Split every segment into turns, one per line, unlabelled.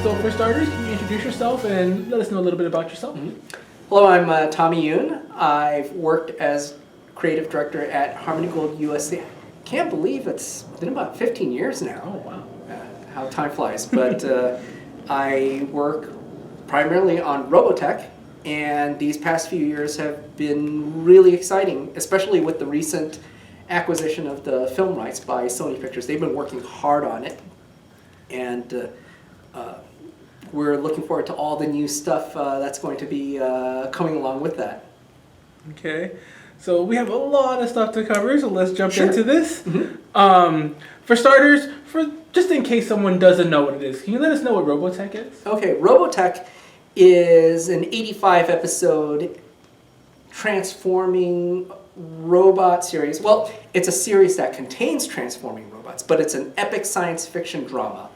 So for starters, can you introduce yourself and let us know a little bit about yourself?
Hello, I'm Tommy Yune. I've worked as creative director at Harmony Gold USA. Can't believe it's been about 15 years now.
Oh, wow.
How time flies. But I work primarily on Robotech, and these past few years have been really exciting, especially with the recent acquisition of the film rights by Sony Pictures. They've been working hard on it, and we're looking forward to all the new stuff that's going to be coming along with that.
Okay, so we have a lot of stuff to cover, so let's jump
Sure.
into this. For starters, just in case someone doesn't know what it is, can you let us know what Robotech is?
Okay, Robotech is an 85 episode transforming robot series. Well, it's a series that contains transforming robots, but it's an epic science fiction drama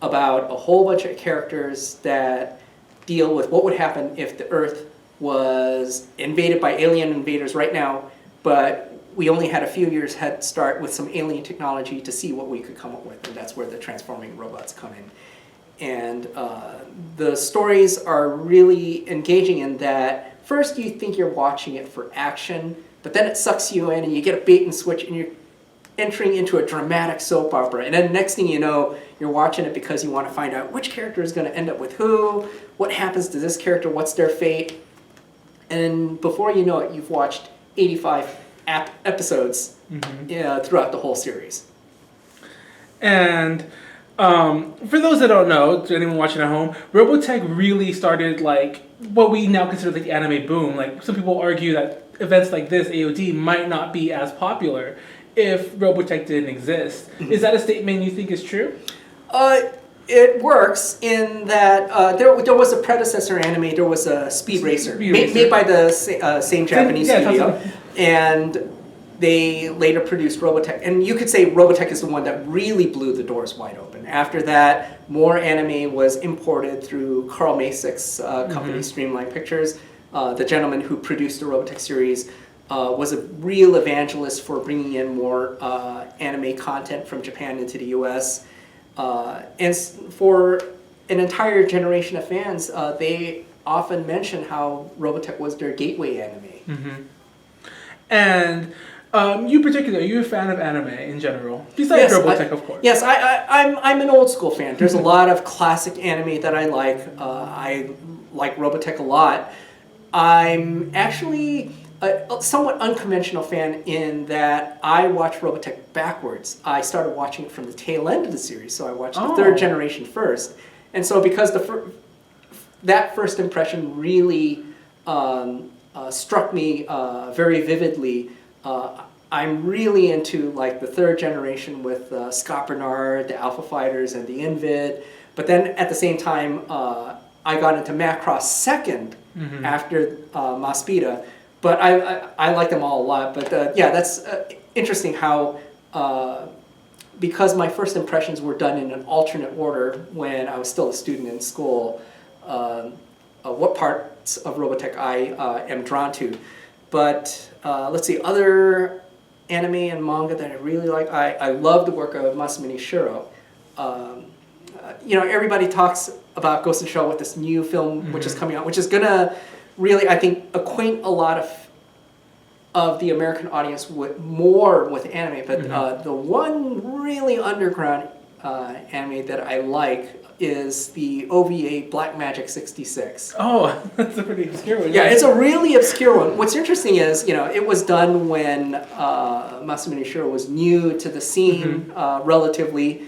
about a whole bunch of characters that deal with what would happen if the Earth was invaded by alien invaders right now, but we only had a few years head start with some alien technology to see what we could come up with, and that's where the transforming robots come in. And the stories are really engaging in that first you think you're watching it for action, but then it sucks you in and you get a bait and switch and you're entering into a dramatic soap opera. And then next thing you know, you're watching it because you want to find out which character is going to end up with who, what happens to this character, what's their fate. And before you know it, you've watched 85 episodes throughout the whole series.
And for those that don't know, to anyone watching at home, Robotech really started like what we now consider like the anime boom. Like some people argue that events like this, AOD, might not be as popular if Robotech didn't exist. Is that a statement you think is true?
It works in that there was a predecessor anime. There was a Speed Racer, made by the same Japanese studio, and they later produced Robotech. And you could say Robotech is the one that really blew the doors wide open. After that, more anime was imported through Carl Masik's company, Streamline Pictures. The gentleman who produced the Robotech series was a real evangelist for bringing in more anime content from Japan into the US. And for an entire generation of fans, they often mention how Robotech was their gateway anime.
And you particularly, are you a fan of anime in general? Besides Robotech, of course.
Yes, I'm an old school fan. There's a lot of classic anime that I like. I like Robotech a lot. I'm actually a somewhat unconventional fan in that I watch Robotech backwards. I started watching it from the tail end of the series, so I watched the third generation first. And so because that first impression really struck me very vividly, I'm really into like the third generation with Scott Bernard, the Alpha Fighters, and the Invid. But then at the same time, I got into Macross second after Maspida. But I like them all a lot. But yeah, that's interesting how, because my first impressions were done in an alternate order when I was still a student in school, what parts of Robotech I am drawn to. But let's see, other anime and manga that I really like, I love the work of Masamune Shirow. Everybody talks about Ghost in the Shell with this new film which is coming out, which is going to really, I think, acquaint a lot of the American audience more with anime. But the one really underground anime that I like is the OVA Black Magic 66.
Oh, that's a pretty obscure one.
Yeah, it's a really obscure one. What's interesting is, it was done when Masamune Shirow was new to the scene, relatively,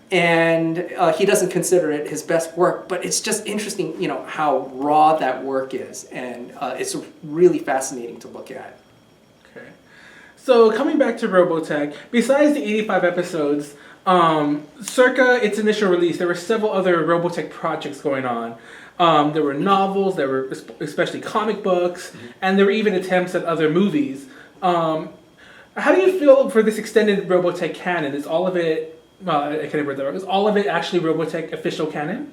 and he doesn't consider it his best work, but it's just interesting, how raw that work is, and it's really fascinating to look at.
Okay. So coming back to Robotech, besides the 85 episodes, circa its initial release, there were several other Robotech projects going on. There were novels, there were especially comic books, and there were even attempts at other movies. How do you feel for this extended Robotech canon? Is all of it, is all of it actually Robotech official canon?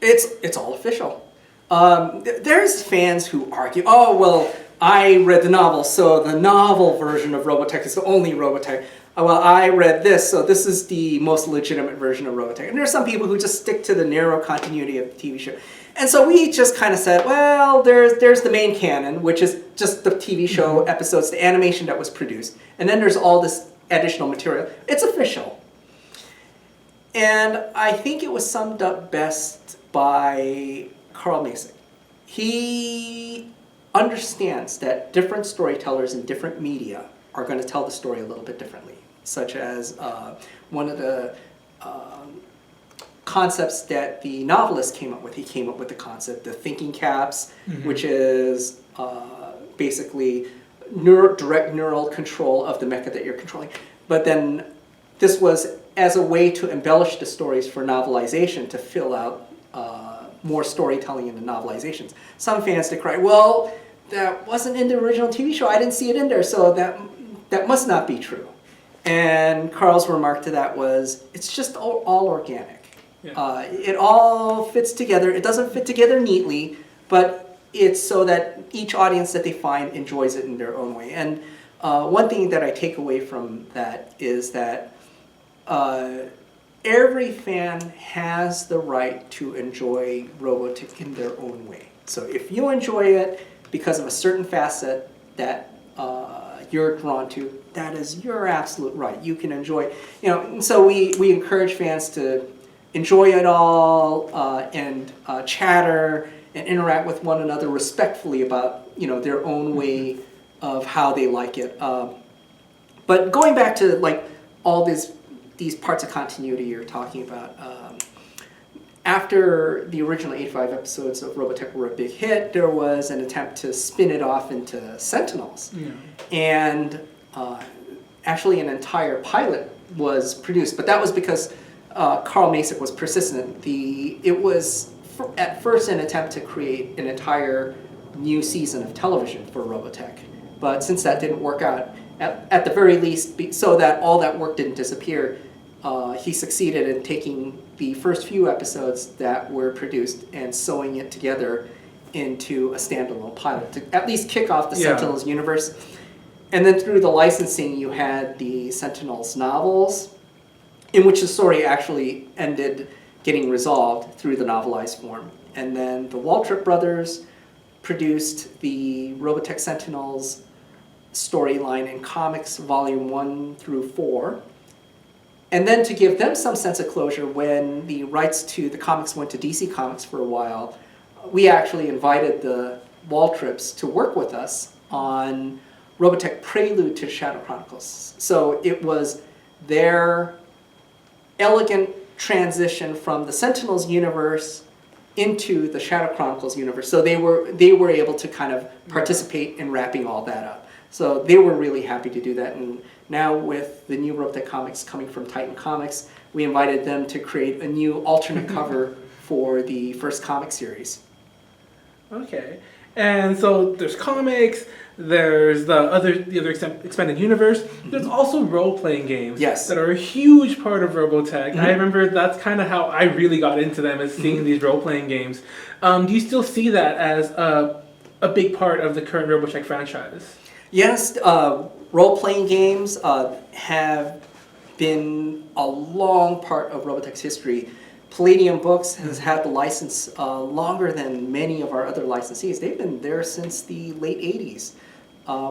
It's all official. There's fans who argue, oh, well, I read the novel, so the novel version of Robotech is the only Robotech. well, I read this, so this is the most legitimate version of Robotech. And there's some people who just stick to the narrow continuity of the TV show. And so we just kind of said, well, there's the main canon, which is just the TV show episodes, the animation that was produced. And then there's all this additional material. It's official. And I think it was summed up best by Carl Masick. He understands that different storytellers in different media are going to tell the story a little bit differently, such as one of the concepts that the novelist came up with. He came up with the concept, the thinking caps, which is basically direct neural control of the mecha that you're controlling. But then this was as a way to embellish the stories for novelization, to fill out more storytelling in the novelizations. Some fans decry, well, that wasn't in the original TV show. I didn't see it in there, so that must not be true. And Carl's remark to that was, it's just all organic. Yeah. It all fits together. It doesn't fit together neatly, but it's so that each audience that they find enjoys it in their own way. And one thing that I take away from that is that every fan has the right to enjoy Robotech in their own way. So if you enjoy it because of a certain facet that you're drawn to, that is your absolute right. You can enjoy, and so we encourage fans to enjoy it all and chatter and interact with one another respectfully about their own way of how they like it. But going back to like all these parts of continuity you're talking about, after the original 85 episodes of Robotech were a big hit, there was an attempt to spin it off into Sentinels. Yeah. And actually an entire pilot was produced, but that was because Carl Masick was persistent. It was at first an attempt to create an entire new season of television for Robotech, but since that didn't work out, at the very least, so that all that work didn't disappear, he succeeded in taking the first few episodes that were produced and sewing it together into a standalone pilot to at least kick off the Sentinels universe. And then through the licensing, you had the Sentinels novels, in which the story actually ended getting resolved through the novelized form. And then the Waltrip brothers produced the Robotech Sentinels storyline in comics volume 1 through 4. And then to give them some sense of closure, when the rights to the comics went to DC Comics for a while, we actually invited the Waltrips to work with us on Robotech Prelude to Shadow Chronicles. So it was their elegant transition from the Sentinels universe into the Shadow Chronicles universe. So they were able to kind of participate in wrapping all that up. So they were really happy to do that. And now with the new Robotech comics coming from Titan Comics, we invited them to create a new alternate cover for the first comic series.
Okay. And so there's comics, there's the other expanded universe. There's also role-playing games that are a huge part of Robotech. I remember that's kind of how I really got into them, is seeing these role-playing games. Do you still see that as a big part of the current Robotech franchise? Yes,
role-playing games have been a long part of Robotech's history. Palladium Books has had the license longer than many of our other licensees. They've been there since the late 80s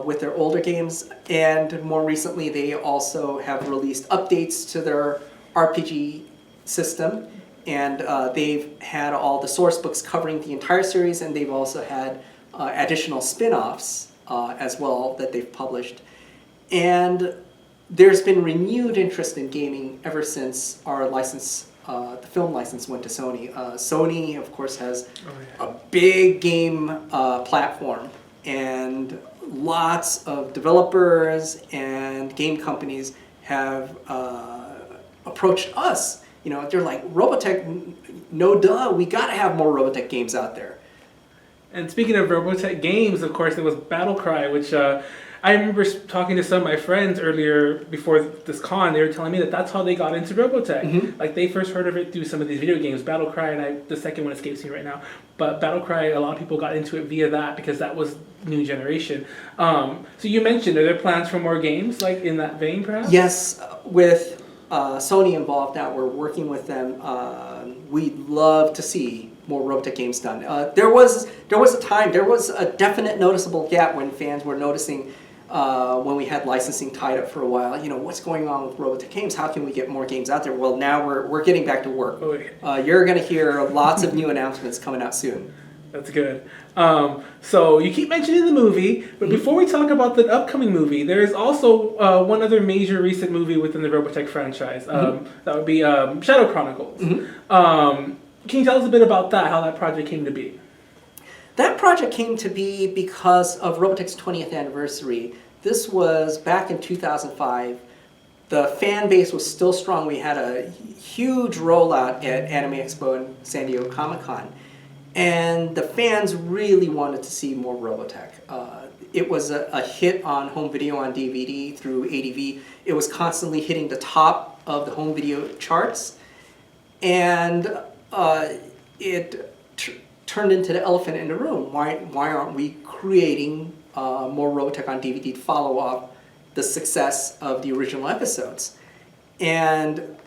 with their older games, and more recently they also have released updates to their RPG system, and they've had all the source books covering the entire series, and they've also had additional spin-offs as well that they've published. And there's been renewed interest in gaming ever since our license, the film license, went to Sony. Sony, of course, has a big game platform, and lots of developers and game companies have approached us. They're like, Robotech, no duh, we gotta have more Robotech games out there.
And speaking of Robotech games, of course, there was Battlecry, which I remember talking to some of my friends earlier before this con. They were telling me that that's how they got into Robotech.
Mm-hmm.
Like they first heard of it through some of these video games, Battle Cry, and the second one escapes me right now. But Battle Cry, a lot of people got into it via that because that was new generation. So you mentioned, are there plans for more games like in that vein, perhaps?
Yes, with Sony involved now, we're working with them. We'd love to see more Robotech games done. There was a definite noticeable gap when fans were noticing when we had licensing tied up for a while. You know, what's going on with Robotech games? How can we get more games out there? Well, now we're getting back to work. You're going to hear lots of new announcements coming out soon.
That's good. So you keep mentioning the movie, but before we talk about the upcoming movie, there is also one other major recent movie within the Robotech franchise. That would be Shadow Chronicles. Can you tell us a bit about that, how that project came to be?
That project came to be because of Robotech's 20th anniversary. This was back in 2005. The fan base was still strong. We had a huge rollout at Anime Expo and San Diego Comic-Con. And the fans really wanted to see more Robotech. It was a hit on home video on DVD through ADV. It was constantly hitting the top of the home video charts. And it turned into the elephant in the room. Why aren't we creating more Robotech on DVD to follow up the success of the original episodes? And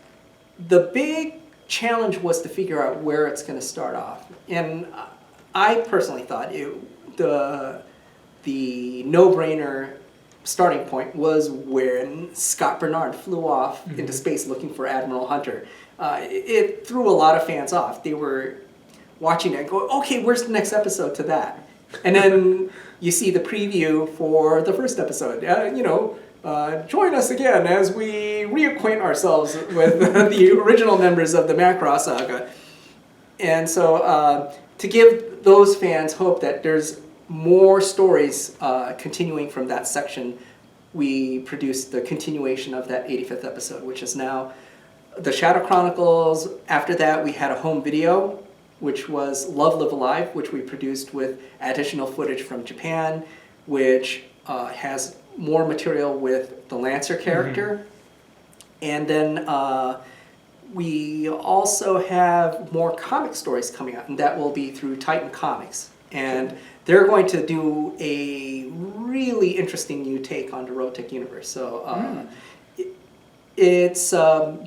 the big challenge was to figure out where it's going to start off. And I personally thought the no-brainer starting point was when Scott Bernard flew off into space looking for Admiral Hunter. It threw a lot of fans off. They were watching it and going, okay, where's the next episode to that? And then you see the preview for the first episode. Join us again as we reacquaint ourselves with the original members of the Macross saga. And so to give those fans hope that there's more stories continuing from that section, we produced the continuation of that 85th episode, which is now the Shadow Chronicles. After that, we had a home video, which was Love, Live Alive, which we produced with additional footage from Japan, which has more material with the Lancer character. And then we also have more comic stories coming out, and that will be through Titan Comics. And they're going to do a really interesting new take on the Robotech universe. So it's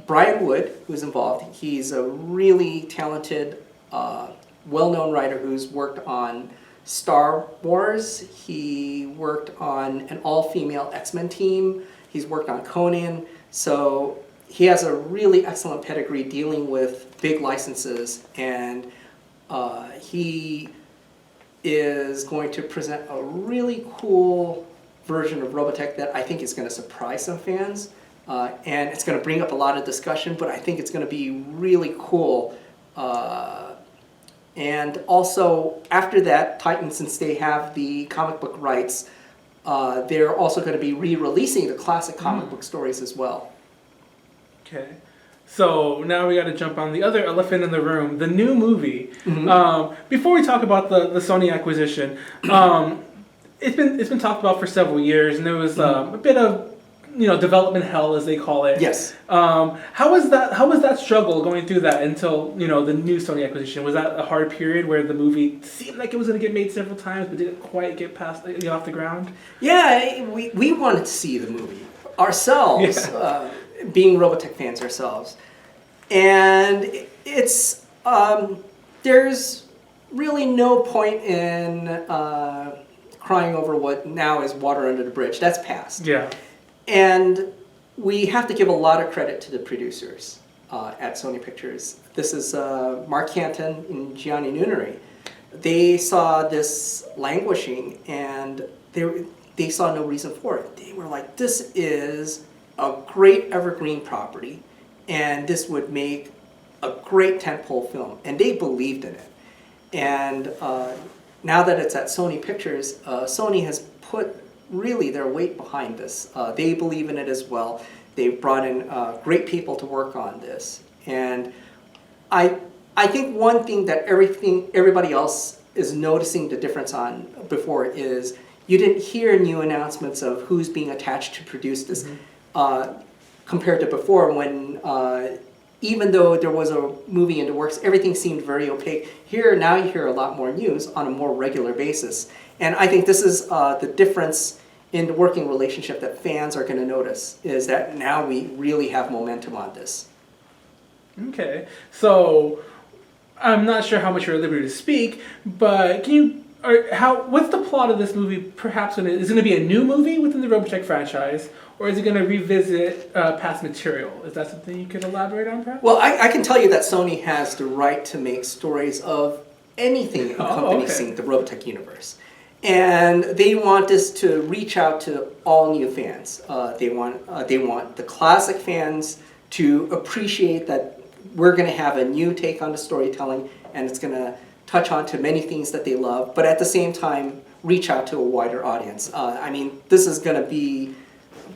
Brian Wood who's involved. He's a really talented, well-known writer who's worked on Star Wars. He worked on an all-female X-Men team. He's worked on Conan. So he has a really excellent pedigree dealing with big licenses, and he is going to present a really cool version of Robotech that I think is going to surprise some fans. And it's going to bring up a lot of discussion, but I think it's going to be really cool. And also, after that, Titan, since they have the comic book rights, they're also going to be re-releasing the classic comic book stories as well. Okay.
So now we got to jump on the other elephant in the room, the new movie. Before we talk about the Sony acquisition, it's been talked about for several years, and there was a bit of development hell, as they call it.
Yes.
How was that struggle going through that until the new Sony acquisition? Was that a hard period where the movie seemed like it was going to get made several times, but didn't quite get off the ground?
Yeah, we wanted to see the movie ourselves, being Robotech fans ourselves, and it's there's really no point in crying over what now is water under the bridge. That's past.
Yeah.
And we have to give a lot of credit to the producers at Sony Pictures. This is Mark Canton and Gianni Nunari. They saw this languishing, and they saw no reason for it. They were like, this is a great evergreen property, and this would make a great tentpole film. And they believed in it. And now that it's at Sony Pictures, Sony has put really their weight behind this. They believe in it as well. They've brought in great people to work on this. And I think one thing that everybody else is noticing the difference on before is you didn't hear new announcements of who's being attached to produce this, compared to before when even though there was a movie in the works, everything seemed very opaque. Here, now you hear a lot more news on a more regular basis. And I think this is the difference in the working relationship that fans are going to notice, is that now we really have momentum on this.
Okay, so I'm not sure how much you're at liberty to speak, but can you, or what's the plot of this movie? Perhaps when is it going to be a new movie within the Robotech franchise, or is it going to revisit past material? Is that something you could elaborate on, perhaps?
Well, I can tell you that Sony has the right to make stories of anything encompassing the Robotech universe. And they want this to reach out to all new fans. They want the classic fans to appreciate that we're going to have a new take on the storytelling, and it's going to touch on to many things that they love, but at the same time, reach out to a wider audience. I mean, this is going to be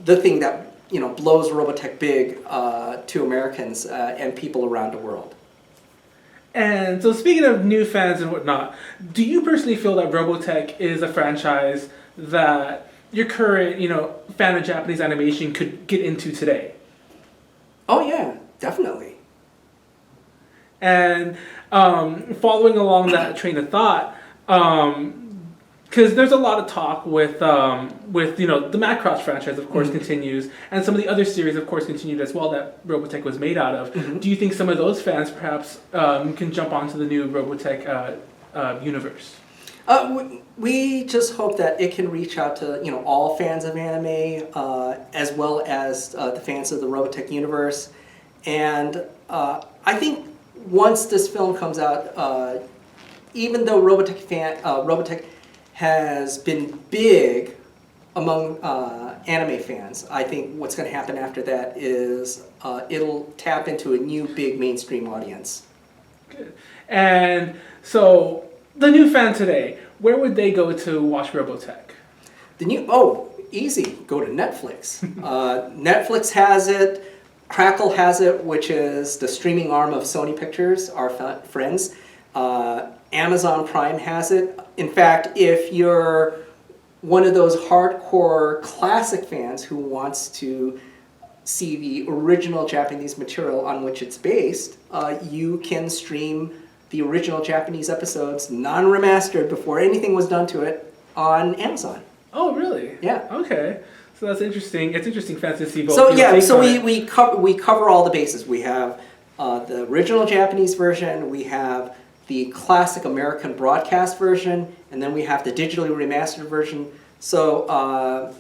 the thing that blows Robotech big to Americans and people around the world.
And so, speaking of new fans and whatnot, do you personally feel that Robotech is a franchise that your current, fan of Japanese animation could get into today?
Oh yeah, definitely.
And following along that train of thought, because there's a lot of talk with the Macross franchise, of course, continues, and some of the other series, of course, continued as well that Robotech was made out of. Do you think some of those fans perhaps can jump onto the new Robotech universe?
We just hope that it can reach out to all fans of anime, as well as the fans of the Robotech universe, and I think once this film comes out, even though Robotech has been big among anime fans, I think what's going to happen after that is it'll tap into a new big mainstream audience.
Good. And so, the new fan today, where would they go to watch Robotech?
Easy. Go to Netflix. Netflix has it. Crackle has it, which is the streaming arm of Sony Pictures, our friends. Amazon Prime has it. In fact, if you're one of those hardcore classic fans who wants to see the original Japanese material on which it's based, you can stream the original Japanese episodes, non-remastered, before anything was done to it, on Amazon.
Oh, really?
Yeah.
Okay. So that's interesting. It's interesting fans to see both.
So we cover all the bases. We have the original Japanese version, we have the classic American broadcast version, and then we have the digitally remastered version. So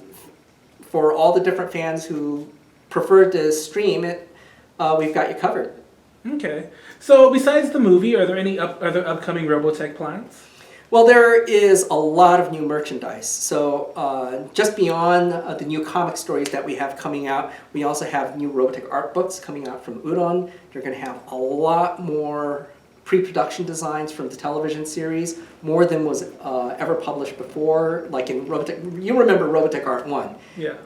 for all the different fans who prefer to stream it, we've got you covered.
Okay. So besides the movie, are there any other upcoming Robotech plans?
Well, there is a lot of new merchandise. So just beyond the new comic stories that we have coming out, we also have new Robotech art books coming out from Udon. They're going to have a lot more pre-production designs from the television series, more than was ever published before. Like in Robotech, you remember Robotech Art 1.
Yeah.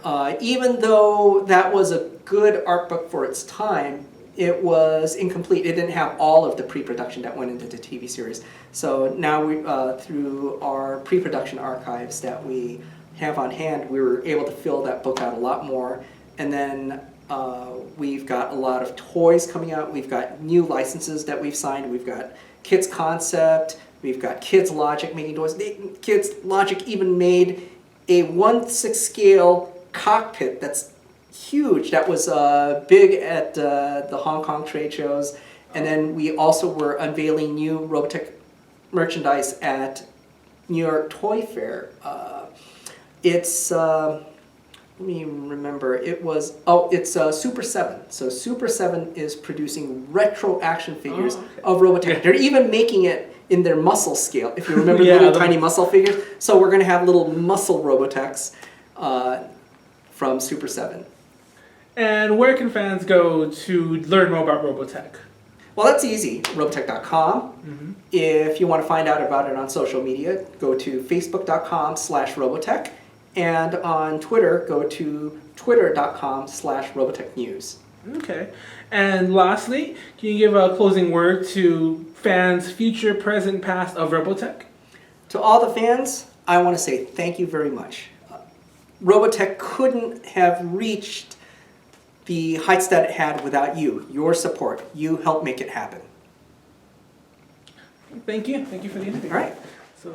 Even though that was a good art book for its time, it was incomplete. It didn't have all of the pre-production that went into the TV series. So now, we, through our pre-production archives that we have on hand, we were able to fill that book out a lot more. And then we've got a lot of toys coming out. We've got new licenses that we've signed. We've got Kids Concept. We've got Kids Logic making toys. Kids Logic even made a 1/6 scale cockpit that's huge. That was big at the Hong Kong trade shows. And then we also were unveiling new Robotech merchandise at New York Toy Fair. It's, let me remember, it's Super 7. So Super 7 is producing retro action figures of Robotech. Yeah. They're even making it in their muscle scale, if you remember the little tiny muscle figures. So we're going to have little muscle Robotechs from Super 7.
And where can fans go to learn more about Robotech?
Well, that's easy. Robotech.com. Mm-hmm. If you want to find out about it on social media, go to facebook.com/Robotech. And on Twitter, go to twitter.com/RobotechNews.
Okay. And lastly, can you give a closing word to fans, future, present, past of Robotech?
To all the fans, I want to say thank you very much. Robotech couldn't have reached the heights that it had without you, your support. You helped make it happen.
Thank you. Thank you for the interview.
All right.
So.